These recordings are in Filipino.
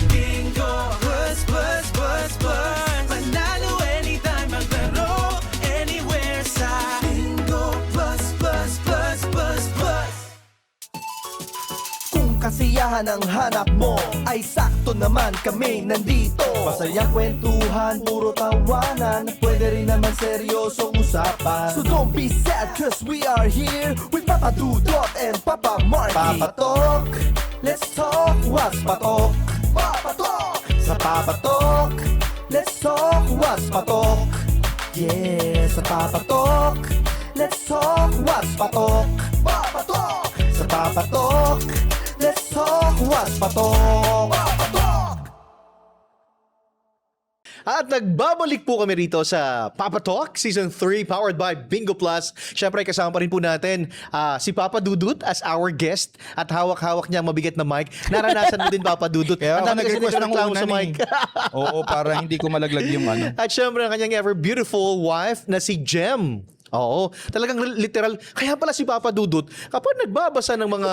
Bingo Plus, plus, plus, plus. Manalo anytime, maglaro anywhere sa Bingo Plus, plus, plus, plus, plus. Kung kasiyahan ang hanap mo, ay sakto naman kami nandito. Masayang kwentuhan, puro tawanan, pwede rin naman seryosong usapan. So don't be sad cause we are here with Papa Dudot and Papa Marky. Papa Talk, let's talk, what's patok? Papa Talk, sa Papa Talk, let's talk, what's patok? Yeah, sa Papa Talk, let's talk, what's patok? Papa Talk, sa Papa Talk, let's talk, what's patok? Papa Talk. At nagbabalik po kami rito sa Papa Talk Season 3 powered by Bingo Plus. Siyempre kasama pa rin po natin si Papa Dudut as our guest at hawak-hawak niya ang mabigat na mic. Naranasan mo din Papa Dudut. Kaya Ang ako dami kasi nag-request ng nagreklamo unan sa mic. Oo, para hindi ko malaglag yung ano. At siyempre ang kanyang ever beautiful wife na si Jem. Oo, talagang literal. Kaya pala si Papa Dudut, kapag nagbabasa ng mga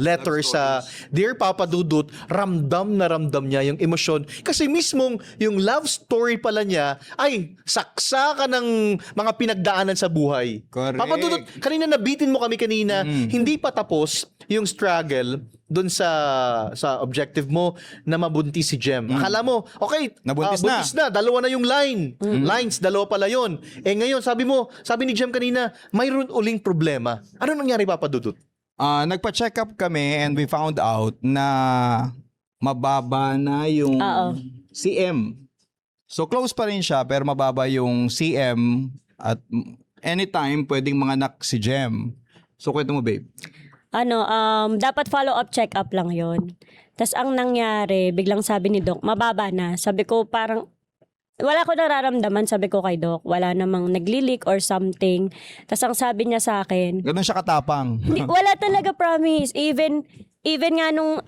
letters sa Dear Papa Dudut, ramdam na ramdam niya yung emosyon. Kasi mismong yung love story pala niya ay saksa ka ng mga pinagdaanan sa buhay. Correct. Papa Dudut, kanina nabitin mo kami kanina, hindi pa tapos yung struggle doon sa objective mo na mabuntis si Jem. Akala mo, okay, Nabuntis buntis na, dalawa na yung line. Lines, dalawa pala yon. Eh ngayon, sabi ni Jem kanina, mayroon uling problema. Ano nangyari, Papa Dudut? Nagpa-check up kami and we found out na mababa na yung CM. So close pa rin siya pero mababa yung CM at anytime pwedeng manganak si Jem. So kwento mo, babe. Dapat follow-up check-up lang yon. Tas ang nangyari, biglang sabi ni Doc, mababa na. Sabi ko parang, wala ko nararamdaman, sabi ko kay Doc, wala namang nagli-leak or something. Tas ang sabi niya sa akin, Ganun siya katapang. wala talaga, promise. Even nga nung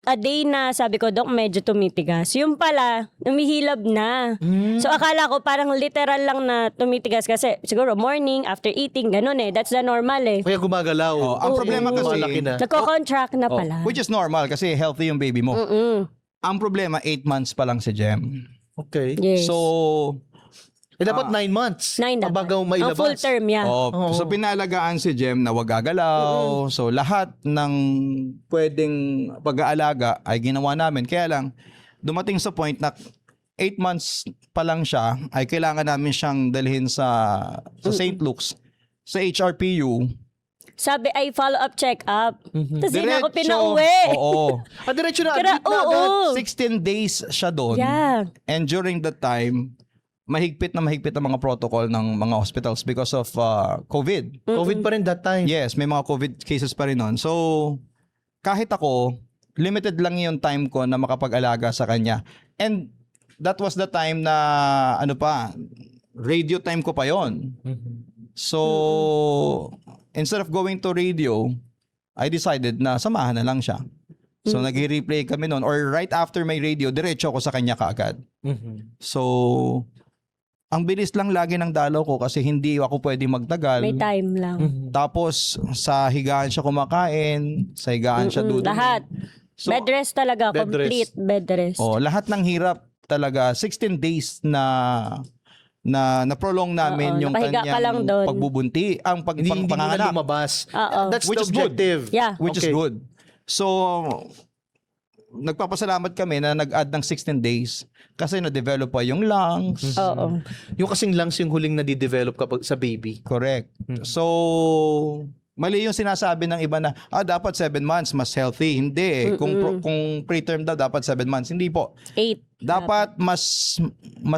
a day na sabi ko, Doc, medyo tumitigas. Yung pala, umihilab na. So akala ko parang literal lang na tumitigas kasi siguro morning, after eating, ganun eh. That's the normal eh. Kaya gumagalaw. Ang problema kasi, Malaki na. Nagko-contract na pala. which is normal kasi healthy yung baby mo. Ang problema, 8 months pa lang si Jem. Okay. Yes. So, Dapat 9 months. 9 dapat. Bago may Ang labas. full term, yeah. so pinalagaan si Jem na wag gagalaw. So lahat ng pwedeng pag-aalaga ay ginawa namin. Kaya lang, dumating sa point na 8 months pa lang siya, ay kailangan namin siyang dalhin sa St. Luke's, sa HRPU. Sabi ay follow-up check-up. Tapos hindi na ako Diretso. pinauwi. Oo. Diretso na. Kaya, admit na agad. oo. 16 days siya doon. Yeah. And during that time, mahigpit ang mga protocol ng mga hospitals because of COVID. COVID pa rin that time. Yes, may mga COVID cases pa rin nun. So, kahit ako, limited lang yung time ko na makapag-alaga sa kanya. And that was the time na, radio time ko pa yon. So, instead of going to radio, I decided na samahan na lang siya. So, nag-replay kami noon. Or right after my radio, diretso ako sa kanya kaagad. So, ang bilis lang lagi ng dalaw ko kasi hindi ako pwede magtagal. May time lang. Tapos, sa higaan siya kumakain, sa higaan siya dudumi. Lahat. So, Bed rest talaga. Bed Complete bed rest. lahat ng hirap talaga. 16 days na prolong namin yung nakahiga ka lang kanyang doon. pagbubunti, ang Hindi mo na panganganak, lumabas. Oo. That's Which the is good. objective. Yeah. which Okay. is good. So, nagpapasalamat kami na nag-add ng 16 days kasi na-develop pa yung lungs. Oo. Yung kasing lungs yung huling na-develop kapag sa baby. Correct. So, mali yung sinasabi ng iba na, dapat 7 months, mas healthy. Hindi eh. Kung preterm daw, dapat 7 months. Hindi po. 8. Dapat mas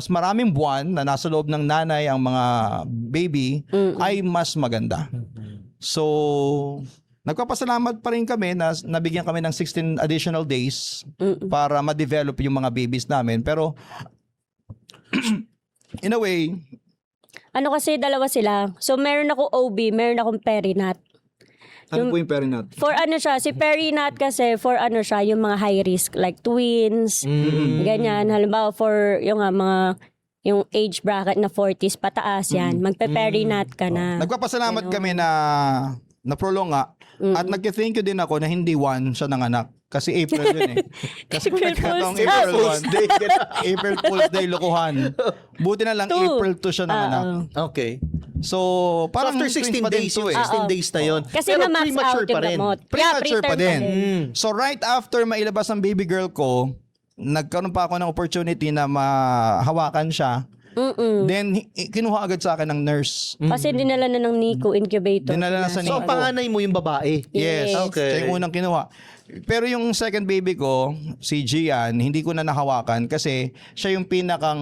maraming buwan na nasa loob ng nanay ang mga baby ay mas maganda. So, nagpapasalamat pa rin kami na nabigyan kami ng 16 additional days para ma-develop yung mga babies namin. Pero, in a way, Kasi dalawa sila. So meron ako OB, meron akong perinat. ano po yung perinat? For siya, si perinat kasi for siya, yung mga high risk like twins, ganyan. Halimbawa for yung yung age bracket na 40s pataas yan, magpe-perinat ka na. Nagpapasalamat kami na prolong nga. At nag-thank you din ako na hindi one siya nanganak. Kasi April yun eh. Kasi kung April nagkataong Fool's April Fool's 1, Day. April Fool's Day, lokohan. Buti na lang, Two. April 2 siya nanganak. Okay. So, So parang after twins 16 pa din days, to yung eh. 16 days na yun. Kasi Pero na-max premature out yung pa rin. gamot. Premature pa din. So, So right after mailabas ang baby girl ko, nagkaroon pa ako ng opportunity na mahawakan siya. Then, kinuha agad sa akin ng nurse. kasi dinala na ng NICU incubator. Dinala na sa So ang NICU. panganay mo yung babae. Yes. Okay. Siya yung unang kinuha. Pero yung second baby ko, si Gian, hindi ko na nahawakan kasi siya yung pinakang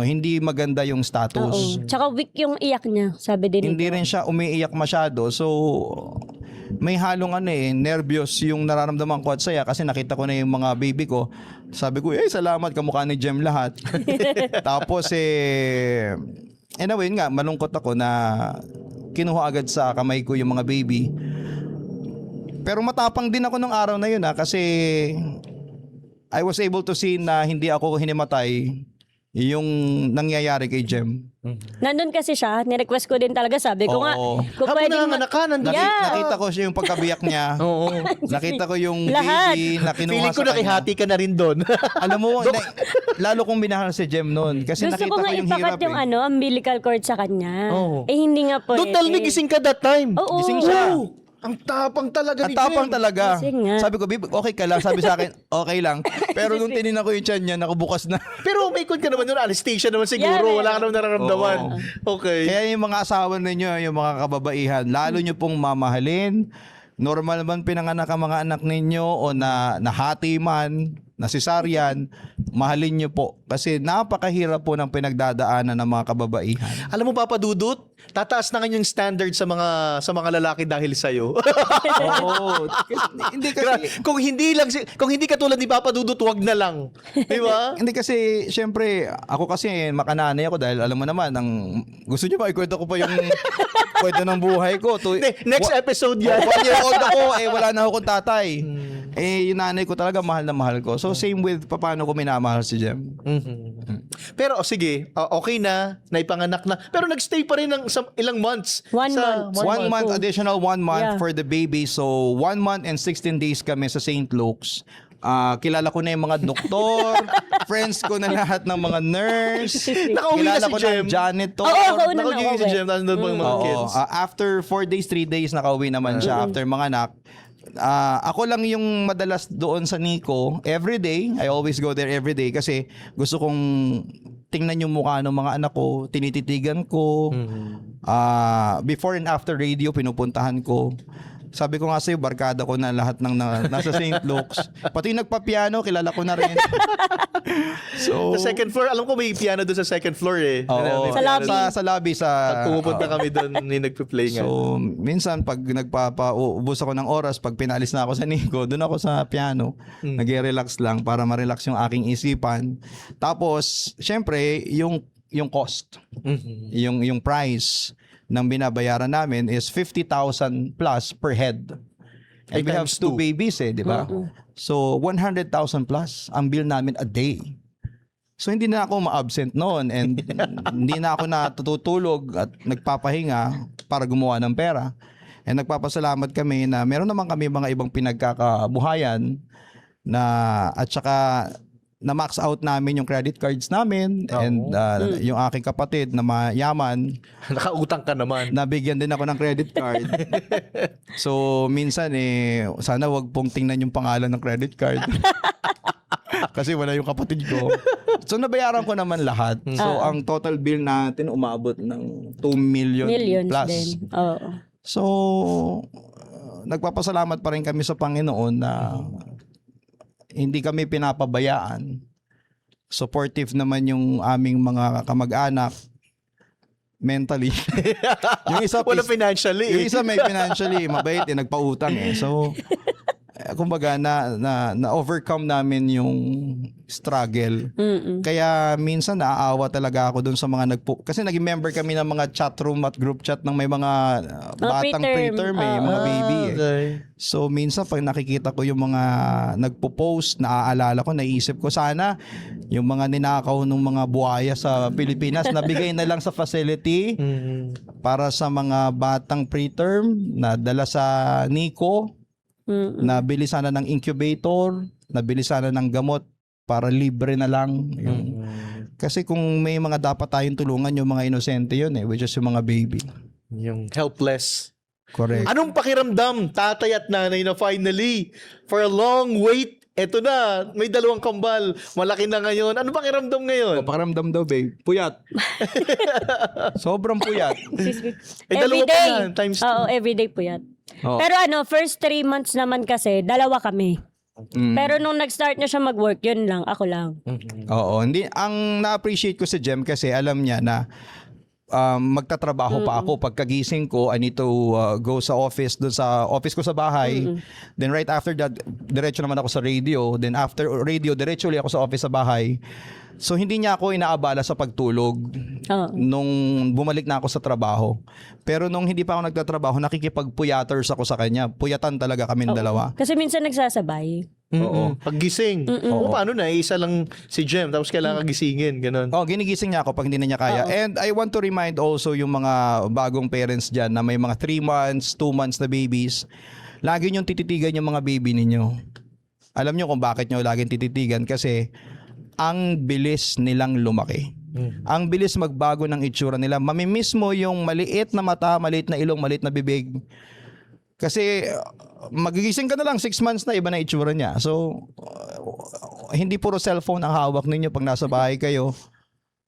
hindi maganda yung Oo. status. Tsaka weak yung iyak niya, sabi din Hindi rin siya umiiyak masyado. So may halong nervyos yung nararamdaman ko at saya kasi nakita ko na yung mga baby ko. Sabi ko, salamat, kamukha ni Jem lahat. Tapos anyway nga, malungkot ako na kinuha agad sa kamay ko yung mga baby. Pero matapang din ako nung araw na yun kasi I was able to see na hindi ako hinimatay yung nangyayari kay Jem. Nandun kasi siya, nirequest ko din talaga, sabi ko nga, Oo. kung Habang pwedeng nanganganak ka, nandun. Nakita ko siya yung pagkabiyak niya. Oo. Nakita ko yung Lahat. baby na kinuha Feeling ko sa kanya. nakihati ka na rin doon. Alam mo, lalo kong binahal si Jem noon kasi gusto nakita ko ko nga yung ipakat hirap yung eh. umbilical cord sa kanya. Oo. Eh hindi nga pwede. Don't tell me gising ka that time. Oo. Gising siya. Oo. Ang tapang talaga Ang ni tapang Jem. talaga. Kasi nga. Sabi ko, babe, okay ka lang. Sabi sa akin, okay lang. Pero nung tininan ko yung tiyan niya, nakabukas na. Pero may kon ka naman yun, anesthesia naman siguro. Yeah, Wala ka naman nararamdaman. Oo. Okay. Kaya yung mga asawa ninyo, yung mga kababaihan, lalo nyo pong mamahalin. Normal man pinanganak ang mga anak ninyo o nahati man, na cesarean, mahalin nyo po. Kasi napakahirap po ng pinagdadaanan ng mga kababaihan. Alam mo, Papa Dudut, tataas na kanyang standard sa mga lalaki dahil sa iyo. Oo. Hindi kasi... kung hindi katulad ni Papa Dudut, wag na lang. Di ba? Hindi kasi, syempre, ako kasi makananay ako dahil alam mo naman, gusto nyo ba, ikwento ko pa yung kwento ng buhay ko. Hindi, next episode yan. 1 year old ako, wala na akong tatay. Yung nanay ko talaga, mahal na mahal ko. So, same with paano ko minamahal si Jem. Pero sige, okay na, naipanganak na. Pero nagstay pa rin ng ilang months. 1 month. 1 month, additional 1 month Yeah. for the baby. So, 1 month and 16 days kami sa St. Luke's. Kilala ko na yung mga doktor, friends ko na lahat ng mga nurse. Nakauwi na Kilala si ko Jem. ng janitor. Oo, kauna na Nakauwi si ako. Jem, nandun mga Oo. kids. After 4 days, 3 days, nakauwi naman siya after mga anak. Ako lang yung madalas doon sa Nico every day. I always go there every day kasi gusto kong tingnan yung mukha ng mga anak ko, tinititigan ko. Before and after radio, pinupuntahan ko. Sabi ko nga sa'yo, barkada ko na lahat ng nasa St. Luke's. Pati yung nagpa-piano, kilala ko na rin. So, Sa second floor, alam ko may piano doon sa second floor eh. oo, May Sa piano lobby. doon. Sa lobby. Pag pumupunta kami doon, may nagpe-play nga. So, minsan pag nagpapaubos ako ng oras, pag pinalis na ako sa Nico, doon ako sa piano, nag-relax lang para ma-relax yung aking isipan. Tapos, syempre, yung cost, yung price ng binabayaran namin is 50,000 plus per head. And we have times 2 2. babies di ba? So, 100,000 plus ang bill namin a day. So hindi na ako ma-absent noon and hindi na ako natutulog at nagpapahinga para gumawa ng pera. And nagpapasalamat kami na meron naman kami mga ibang pinagkakabuhayan na at saka na-max out namin yung credit cards namin and yung aking kapatid na mayaman, Nakautang ka naman. nabigyan din ako ng credit card. So minsan sana wag pong tingnan yung pangalan ng credit card. Kasi wala yung kapatid ko. So nabayaran ko naman lahat. So ang total bill natin umabot ng 2 million Millions plus. din. Oo. So nagpapasalamat pa rin kami sa Panginoon na hindi kami pinapabayaan. Supportive naman yung aming mga kamag-anak mentally. Yung isa Wala financially. yung isa may financially mabait nagpautang So kumbaga na overcome namin yung struggle. Kaya minsan naaawa talaga ako dun sa mga kasi naging member kami ng mga chat room at group chat ng may mga batang preterm. preterm mga baby Okay. So minsan pag nakikita ko yung mga nagpo-post, naaalala ko, naisip ko sana yung mga ninakaw ng mga buhaya sa Pilipinas nabigay na lang sa facility para sa mga batang preterm na dala sa Nico Nabili sana ng incubator, nabili sana ng gamot para libre na lang. Kasi kung may mga dapat tayong tulungan, yung mga inosente yun which is yung mga baby. Yung helpless. Correct. Anong pakiramdam, tatay at nanay, na finally, for a long wait, eto na, may 2 kambal, malaki na ngayon. Anong pakiramdam ngayon? Pakiramdam daw, babe. Puyat. Sobrang puyat. Eh, 2 pa yan, times 2. Oo, everyday po yan. Oo. Pero first 3 months naman kasi, 2 kami. Pero nung nag-start na siya mag-work, yun lang, ako lang. Oo, hindi ang na-appreciate ko si Jem kasi alam niya na magtatrabaho pa ako pagkagising ko. I need to go sa office, doon sa office ko sa bahay. Then right after that, diretso naman ako sa radio. Then after radio, diretso ulit ako sa office sa bahay. So hindi niya ako inaabala sa pagtulog nung bumalik na ako sa trabaho. Pero nung hindi pa ako nagtatrabaho, nakikipagpuyaters ako sa kanya. Puyatan talaga kaming dalawa. Kasi minsan nagsasabay. Oo. Paggising. Oo, paano na? Isa lang si Jem, tapos kailangan gisingin. Ganon. Oh, ginigising niya ako pag hindi na niya kaya. And I want to remind also yung mga bagong parents dyan na may mga 3 months, 2 months na babies. Lagi niyong tititigan yung mga baby ninyo. Alam niyo kung bakit niyo laging tititigan? Kasi ang bilis nilang lumaki. Ang bilis magbago ng itsura nila. Mamimiss mo yung maliit na mata, maliit na ilong, maliit na bibig. Kasi magigising ka na lang 6 months na, iba na itsura niya. So hindi puro cellphone ang hawak ninyo pag nasa bahay kayo.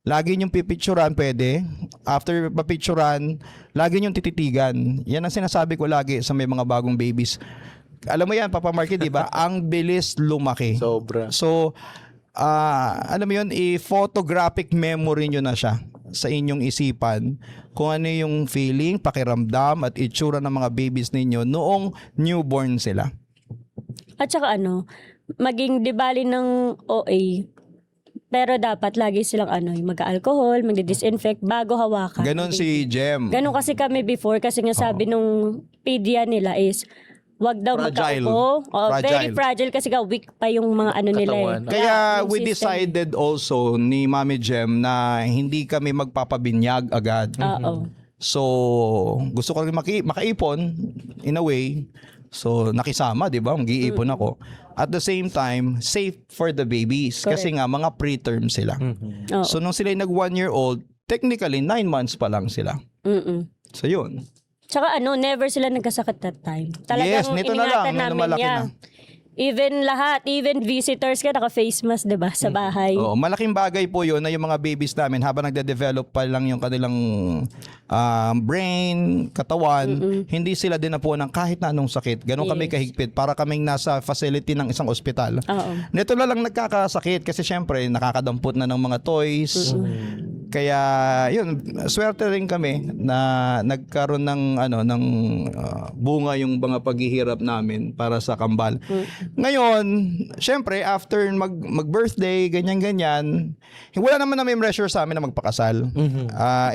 Lagi niyong pipicturan, pwede. After papicturan, lagi niyong tititigan. Yan ang sinasabi ko lagi sa may mga bagong babies. Alam mo yan, Papa Marky, di ba? Ang bilis lumaki. Sobra. So, alam mo yun, i-photographic memory nyo na siya sa inyong isipan kung ano yung feeling, pakiramdam at itsura ng mga babies ninyo noong newborn sila. At saka maging dibali ng OA, pero dapat lagi silang yung mag-alcohol, magdi-disinfect bago hawakan. Ganon si Jem. Ganon kasi kami before, kasi nga sabi nung pedia nila is, wag daw Fragile. magkaupo. Very Fragile. fragile kasi weak pa yung mga nila Katawan. Kaya yung we system. decided also ni Mami Jem na hindi kami magpapabinyag agad. Oo. So, gusto ko rin makaipon in a way. So, nakisama, di ba? Mag-iipon ako. At the same time, safe for the babies. Correct. Kasi nga, mga preterm sila. Oo. So, nung sila nag 1-year-old, technically, 9 months pa lang sila. So, yun. Tsaka never sila nagkasakit that time. Talagang Yes, nito na lang, iningatan nung namin lumalaki niya. na. Even visitors ka, naka-face mask, diba, sa bahay. Oo, malaking bagay po yun na yung mga babies namin habang nagde-develop pa lang yung kanilang brain, katawan, hindi sila din na po ng kahit na anong sakit. Ganon kami Yes. kahigpit para kaming nasa facility ng isang ospital. Oo. Neto na lang nagkakasakit kasi syempre nakakadampot na ng mga toys. Kaya yun, swerte rin kami na nagkaroon ng bunga yung mga paghihirap namin para sa kambal. Ngayon, syempre after mag-birthday, ganyan-ganyan, wala naman may pressure sa amin na magpakasal.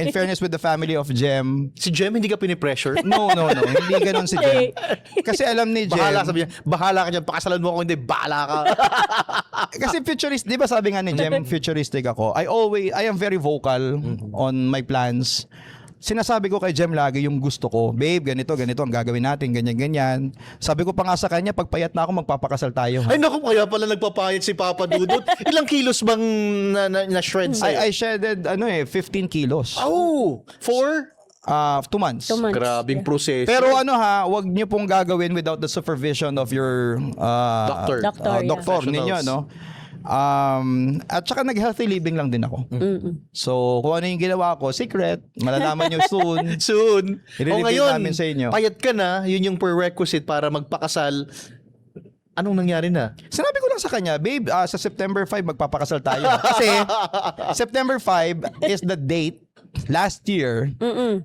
In fairness with the family of Jem, Si Jem, hindi ka pinipressure? no, hindi ganoon si Jem. Kasi alam ni Jem, Bahala, sabi niya, bahala ka dyan, pakasalan mo ako, hindi, bahala ka. kasi futurist, di ba sabi nga ni Jem, futuristic ako. I am very vocal on my plans. Sinasabi ko kay Jem lagi yung gusto ko. Babe, ganito ang gagawin natin, ganyan. Sabi ko pa nga sa kanya, pag payat na ako, magpapakasal tayo. Ay naku, kaya pala nagpapayat si Papa Dudut. Ilang kilos bang na-shred sa'yo? I shedded 15 kilos. Oh, 4? 2 months. 2 months. Grabing proseso. Pero wag niyo pong gagawin without the supervision of your Doctor. Doctor, yeah. doktor ninyo, no? At saka nag-healthy living lang din ako. So, kung ano yung ginawa ko, secret, malalaman nyo soon. Soon. I-reveal O ngayon, namin sa inyo. payat ka na, yun yung prerequisite para magpakasal. Anong nangyari na? Sinabi ko lang sa kanya, babe, sa September 5 magpapakasal tayo. Kasi September 5 is the date last year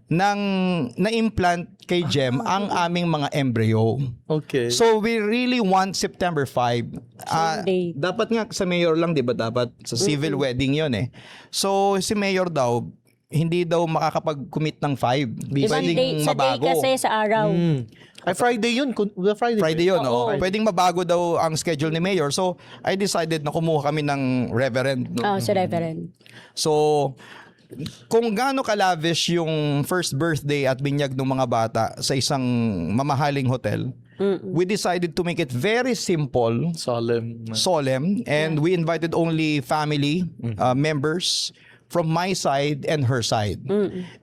nang na-implant kay Jem ang aming mga embryo. Okay. So we really want September 5. Sunday. Dapat nga sa mayor lang, 'di ba? Dapat sa civil wedding 'yon eh. So si mayor daw hindi daw makakapag-commit ng 5. Ibang Pwedeng day, sa day mabago. kasi sa araw. Ay, Friday yun. Friday yun, Oo. Pwedeng mabago daw ang schedule ni mayor. So I decided na kumuha kami ng reverend. No? Si Reverend. So, kung gaano ka-lavish yung first birthday at binyag ng mga bata sa isang mamahaling hotel, we decided to make it very simple, solemn, and we invited only family members from my side and her side.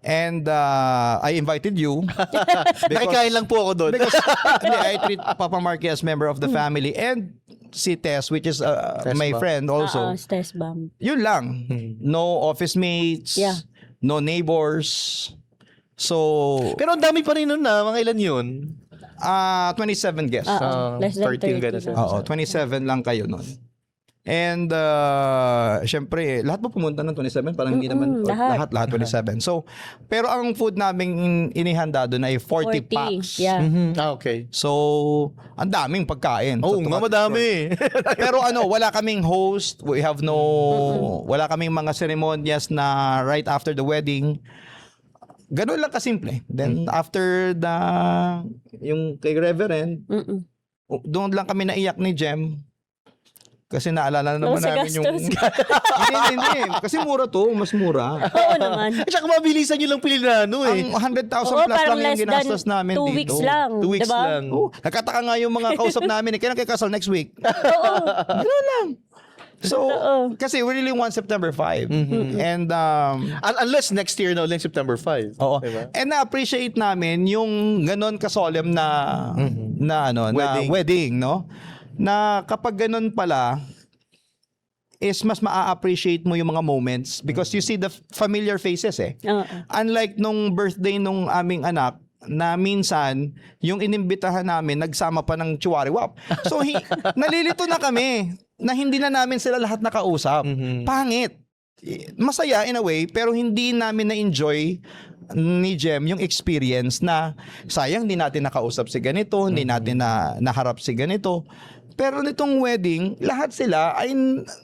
And I invited you. Nakikain lang po ako doon. Because I treat Papa Marky as member of the family, and si Tess, which is my ba? friend also. Stress bomb. Yun lang. No office mates, Yeah. no neighbors. So, Pero ang dami pa rin nun na. Mga ilan yun? 27 guests. Less than 13 ganun 30. Oo, 27 lang kayo nun. And syempre, lahat po pumunta ng 27? Parang hindi naman lahat. lahat 27. So, pero ang food namin inihanda doon ay 40 packs. Yeah. Okay. So, ang daming pagkain. Oo, So, nga madami. pero wala kaming host. We have wala kaming mga seremonyas na right after the wedding. Ganun lang kasimple. Then, after yung kay Reverend, doon lang kami naiyak ni Jem. Kasi naalala na naman Sa namin yung... gastos. hindi. Kasi mura to. Mas mura. Oo naman. At saka mabilisan nyo lang pili na ano eh. Ang 100,000 Oo, plus parang lang yung less than ginastos namin 2 dito. weeks lang. 2 weeks diba? lang. Oh, nagkataka nga yung mga kausap namin. Kailan kayo kasal next week? Oo. Gano'n lang. So, kasi we really want September 5. And, Unless next year na ulit September 5. oo. Diba? And na-appreciate namin yung ganon kasolemn na wedding, no? Na kapag ganon pala, is mas maa-appreciate mo yung mga moments because you see the familiar faces eh. Oo. Unlike nung birthday nung aming anak, na minsan, yung inimbitahan namin, nagsama pa ng chiwariwap. So, nalilito na kami na hindi na namin sila lahat nakausap. Pangit. Masaya in a way, pero hindi namin na-enjoy ni Jem yung experience na sayang hindi natin nakausap si ganito, hindi natin naharap si ganito. Pero nitong wedding, lahat sila ay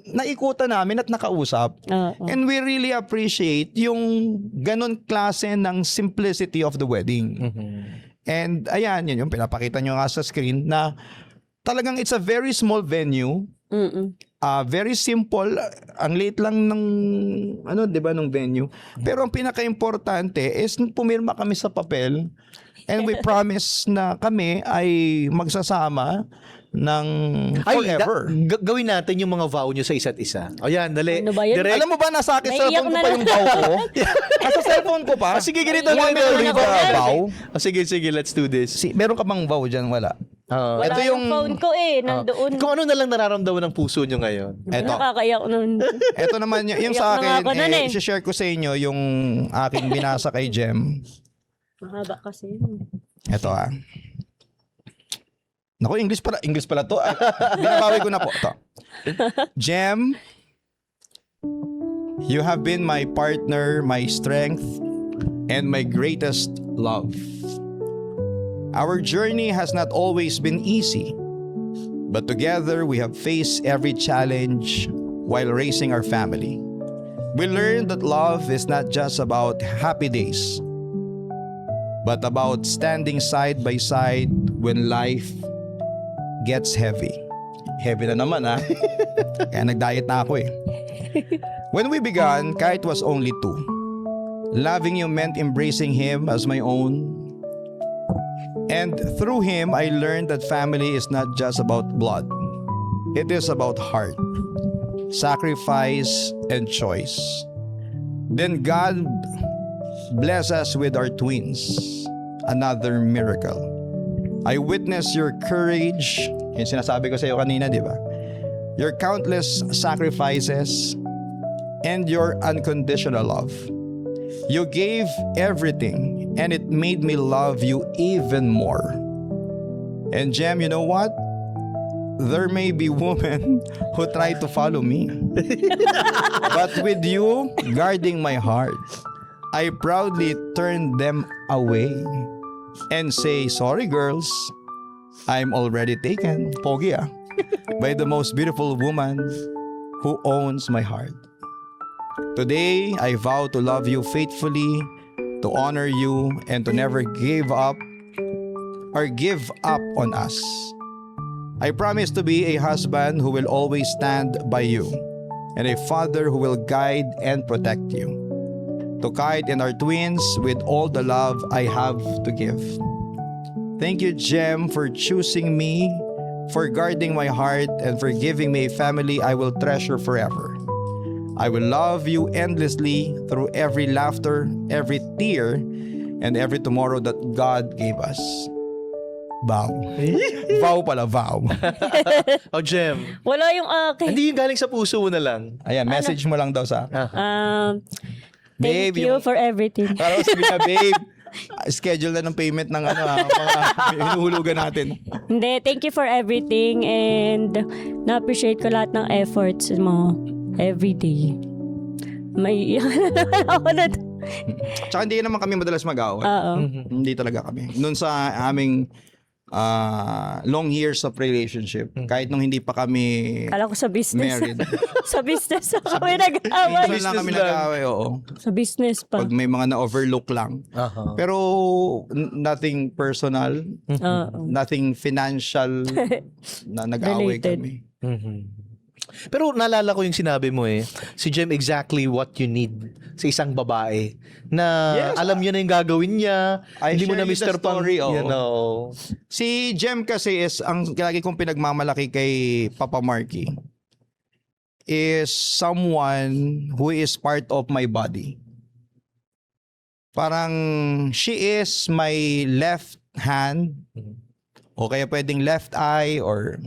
naikutan namin at nakausap. And we really appreciate yung ganon klase ng simplicity of the wedding. And ayan, yun yung pinapakita nyo nga sa screen na talagang it's a very small venue. Very simple. Ang liit lang ng di ba, ng venue. Pero ang pinaka-importante is pumirma kami sa papel and we promise na kami ay magsasama ng forever. Gawin natin yung mga vow nyo sa isa't isa. O yan, dali. Ano ba yun? Direct. Alam mo ba, nasa akin Naiiyak cellphone ko na pa lang. yung vow ko? Nasa cellphone ko pa. Sige, ganito. Want me to read the vow? Sige, let's do this. Meron ka bang vow dyan? Wala. Wala Ito yung- yung phone ko nandoon. Kung ano na lang nararamdaman ng puso nyo ngayon. Eto. Nakakaiyak nun. Ito naman yung Iyak sa na nga akin, ako nun eh. i-share ko sa inyo yung aking binasa kay Jem. Mahaba kasi. Ito Naku, English pala to. Binabawi ko na po. Ito. Jem, you have been my partner, my strength, and my greatest love. Our journey has not always been easy, but together we have faced every challenge while raising our family. We learned that love is not just about happy days, but about standing side by side when life gets heavy. Heavy na naman Kaya nag-diet na ako When we began, Kite was only 2. Loving you meant embracing him as my own. And through him, I learned that family is not just about blood. It is about heart, sacrifice, and choice. Then God bless us with our twins. Another miracle. I witness your courage. Yung sinasabi ko sa iyo kanina, di ba? Your countless sacrifices and your unconditional love. You gave everything and it made me love you even more. And Jem, you know what? There may be women who try to follow me. But with you guarding my heart, I proudly turn them away and say, sorry girls, I'm already taken, pogi by the most beautiful woman who owns my heart. Today, I vow to love you faithfully, to honor you, and to never give up on us. I promise to be a husband who will always stand by you, and a father who will guide and protect you. To Kite and our twins with all the love I have to give. Thank you, Jem, for choosing me, for guarding my heart, and for giving me a family I will treasure forever. I will love you endlessly through every laughter, every tear, and every tomorrow that God gave us. Vow. Vow pala, vow. Oh, Jem. Wala yung akin. Hindi yung galing sa puso mo na lang. Ayan, message mo lang daw sa akin. Thank Babe, you yung- for everything. Para sabi na, babe, schedule na ng payment ng mga hinuhulugan natin. Hindi, thank you for everything and na-appreciate ko lahat ng efforts mo every day. May ako na to. Tsaka hindi naman kami madalas mag-away. Oo. Hindi talaga kami. Noon sa aming long years of relationship, kahit nung hindi pa kami Kala ko sa business. married. Sa business na kami nag-away. Minsan lang kami lang. nag-away, oo. Sa business pa. Pag may mga na-overlook lang. Aha. Pero nothing personal, Oo. nothing financial na nag-away Related. kami. Pero naalala ko yung sinabi mo si Jem exactly what you need sa isang babae na Yes, alam niya na yung gagawin niya, I hindi mo na share you the Mr. Pang, story, oo. you know. Si Jem kasi is, ang lagi kong pinagmamalaki kay Papa Marky, is someone who is part of my body. Parang she is my left hand, o kaya pwedeng left eye, or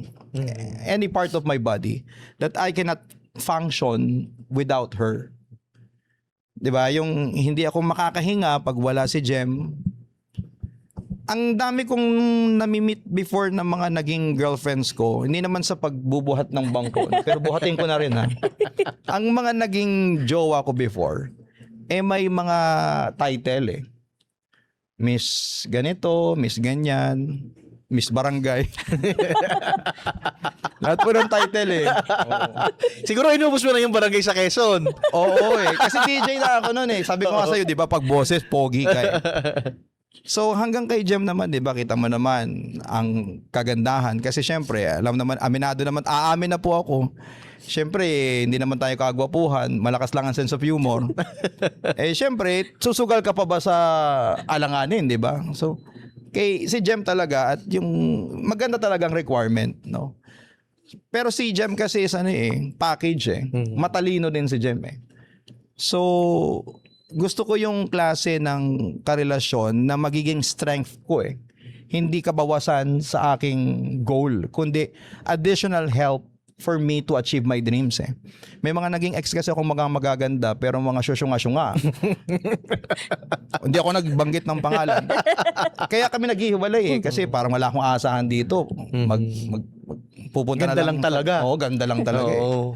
any part of my body that I cannot function without her. 'Di ba? Yung hindi ako makakahinga pag wala si Jem. Ang dami kong nami-meet before ng mga naging girlfriends ko, hindi naman sa pagbubuhat ng bangko, pero buhatin ko na rin ha. Ang mga naging jowa ko before, may mga title Miss ganito, Miss ganyan, Miss Barangay. Lahat po ng title Siguro inubos mo na yung barangay sa Quezon. Oo kasi DJ na ako noon Sabi ko nga sa'yo, di ba, pag boses, pogi ka So hanggang kay Jem naman, di ba, kita mo naman ang kagandahan. Kasi syempre, alam naman, aamin na po ako. Syempre, hindi naman tayo kagwapuhan, malakas lang ang sense of humor. Syempre, susugal ka pa ba sa alanganin, di ba? So, si Jem talaga, at yung maganda talagang requirement, no? Pero si Jem kasi is package Matalino din si Jem So, gusto ko yung klase ng karelasyon na magiging strength ko Hindi kabawasan sa aking goal, kundi additional help for me to achieve my dreams May mga naging ex kasi akong mga magaganda pero mga syusyunga-syunga. Hindi ako nagbanggit ng pangalan. Kaya kami naghihiwalay kasi parang wala akong aasahan dito. Pupunta Ganda na lang talaga. Oo, ganda lang talaga Oo.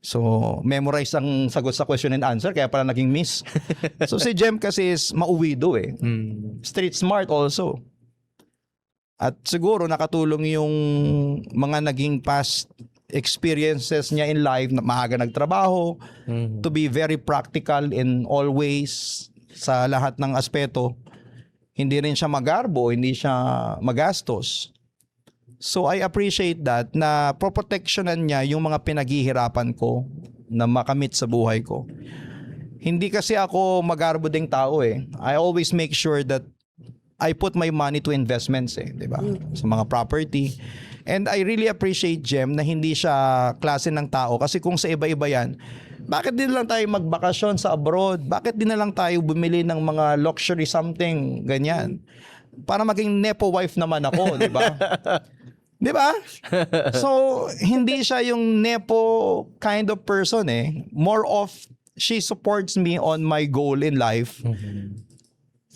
So, memorize ang sagot sa question and answer kaya pala naging miss. So si Jem kasi is mauwido Street smart also. At siguro nakatulong yung mga naging past experiences niya in life na maaga nagtrabaho, to be very practical in all ways sa lahat ng aspeto. Hindi rin siya magarbo, hindi siya magastos. So I appreciate that na proprotectionan niya yung mga pinaghihirapan ko na makamit sa buhay ko. Hindi kasi ako magarbo ding tao I always make sure that I put my money to investments di ba? Sa mga property. And I really appreciate Jem na hindi siya klase ng tao kasi kung sa iba-iba yan, bakit din lang tayo magbakasyon sa abroad? Bakit din na lang tayo bumili ng mga luxury something, ganyan? Para maging nepo wife naman ako, di ba? Di ba? So, hindi siya yung nepo kind of person More of, she supports me on my goal in life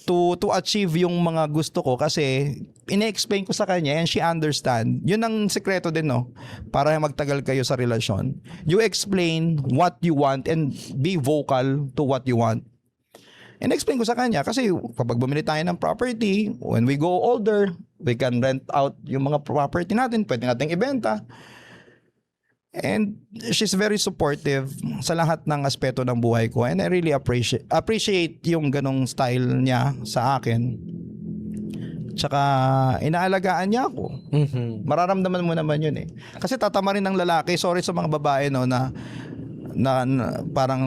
to achieve yung mga gusto ko kasi ine-explain ko sa kanya and she understand. Yun ang sekreto din, no? Para magtagal kayo sa relasyon. You explain what you want and be vocal to what you want. And explain ko sa kanya kasi kapag bumili tayo ng property, when we go older, we can rent out yung mga property natin, pwede nating ibenta. And she's very supportive sa lahat ng aspeto ng buhay ko and I really appreciate yung ganong style niya sa akin. Tsaka inaalagaan niya ako. Mararamdaman mo naman yun Kasi tatama rin ng lalaki, sorry sa mga babae na parang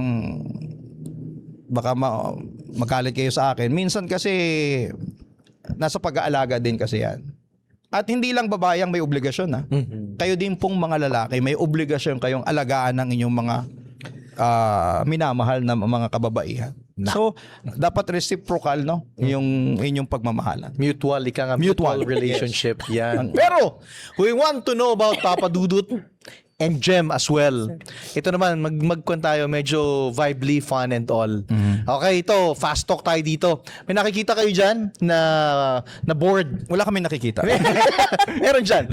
baka magalit kayo sa akin. Minsan kasi nasa pag-aalaga din kasi yan. At hindi lang babayang may obligasyon ha. Kayo din pong mga lalaki may obligasyon kayong alagaan ng inyong mga minamahal na mga kababaihan. So, dapat reciprocal, no? Yung inyong pagmamahalan. Mutual, ika nga, mutual Mutual. relationship. Yan. Pero, we want to know about Papa Dudut and Jem as well. Ito naman, magkwan tayo, medyo vibely, fun and all. Okay, ito, fast talk tayo dito. May nakikita kayo dyan na board. Wala kami nakikita. Meron dyan.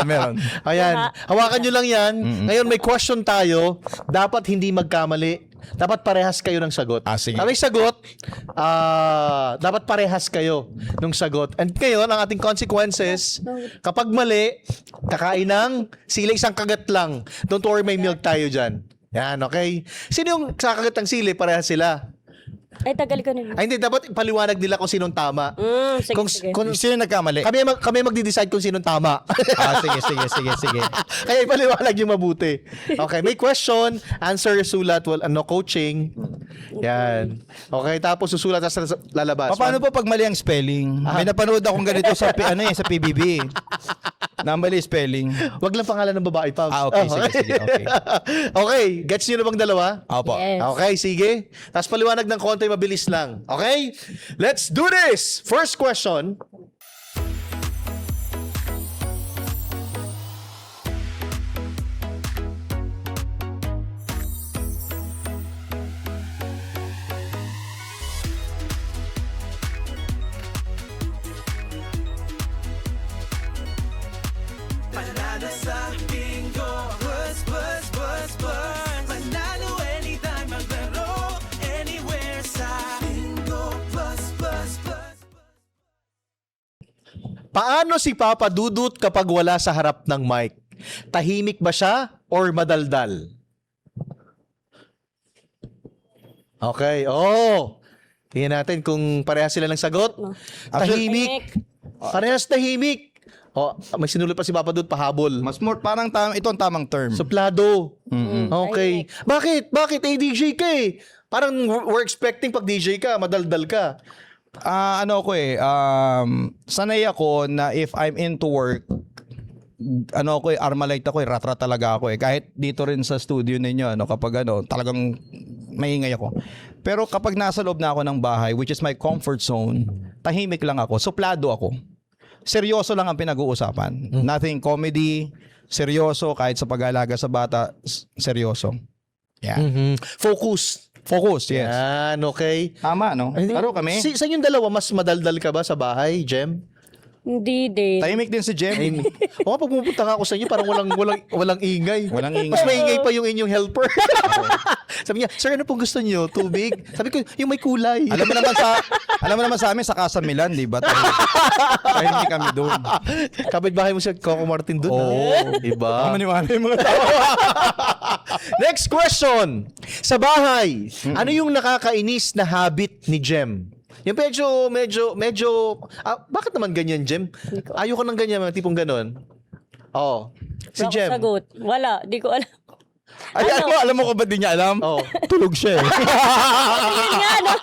meron. Ayan, hawakan nyo lang yan. Ngayon may question tayo. Dapat hindi magkamali. Dapat parehas kayo ng sagot. Sige. May sagot, dapat parehas kayo ng sagot. And ngayon, ang ating consequences, kapag mali, kakain ng sili, isang kagat lang. Don't worry, may milk tayo dyan. Yan, okay? Sino yung kakagat ng sili? Parehas sila. Ay, tagal ko na. Ay, hindi. Dapat paliwanag nila kung sinong tama. Sige, sige. Sino nagkamali? Kami magdi-decide kung sinong tama. Sige. Kaya ipaliwanag yung mabuti. Okay, may question, answer, sulat, coaching. Yan. Okay, tapos susulat at lalabas. Paano po pag mali ang spelling? May napanood akong ganito sa sa PBB. Na mali spelling. Wag lang pangalan ng babae, Pabs. Okay, sige, okay. Okay, gets nyo na bang dalawa? Opo. Yes. Okay, sige. Tapos paliwanag ng konti, mabilis lang. Okay? Let's do this! First question. Panalo sa bingo, plus, plus, plus, plus. Panalo anytime, maglaro anywhere sa bingo, plus, plus, plus. Paano si Papa Dudut kapag wala sa harap ng mic? Tahimik ba siya or madaldal? Okay, tingnan natin kung parehas sila ng sagot. Tahimik. Parehas tahimik. May sinulat pa si Papa Dudut, pahabol. Mas more, parang ito ang tamang term. Suplado. Okay. Bakit? DJ ka eh. Parang we're expecting pag DJ ka, madaldal ka. Sanay ako na if I'm into work, Armalite ako rat-rat talaga ako Kahit dito rin sa studio ninyo, kapag talagang maingay ako. Pero kapag nasa loob na ako ng bahay, which is my comfort zone, tahimik lang ako, suplado ako. Seryoso lang ang pinag-uusapan. Nothing comedy, seryoso, kahit sa pag-aalaga sa bata, seryoso. Yeah. Focus. Focus, yes. Yan, okay. Tama, no? Laro kami. Sa inyong dalawa, mas madaldal ka ba sa bahay, Jem? Hindi din. Tahimik din si Jem. Pag pumupunta nga ako sa inyo, parang walang ingay. Walang ingay. Mas maingay pa yung inyong helper. Sabi niya, sir, ano pong gusto niyo? Tubig? Sabi ko, yung may kulay. Alam mo naman sa amin sa Casa Milan, di ba? Tahimik kami doon. Kapit-bahay mo si Coco Martin doon. Oo. Diba? Maniwala yung mga tao. Next question. Sa bahay, ano yung nakakainis na habit ni Jem? Yung medyo, bakit naman ganyan, Jem? Ayoko ng ganyan, mga tipong ganon. Si Wala Jem. akong sagot. Wala, di ko alam. Alam mo ko ba di niya alam? Tulog siya Yun nga, no?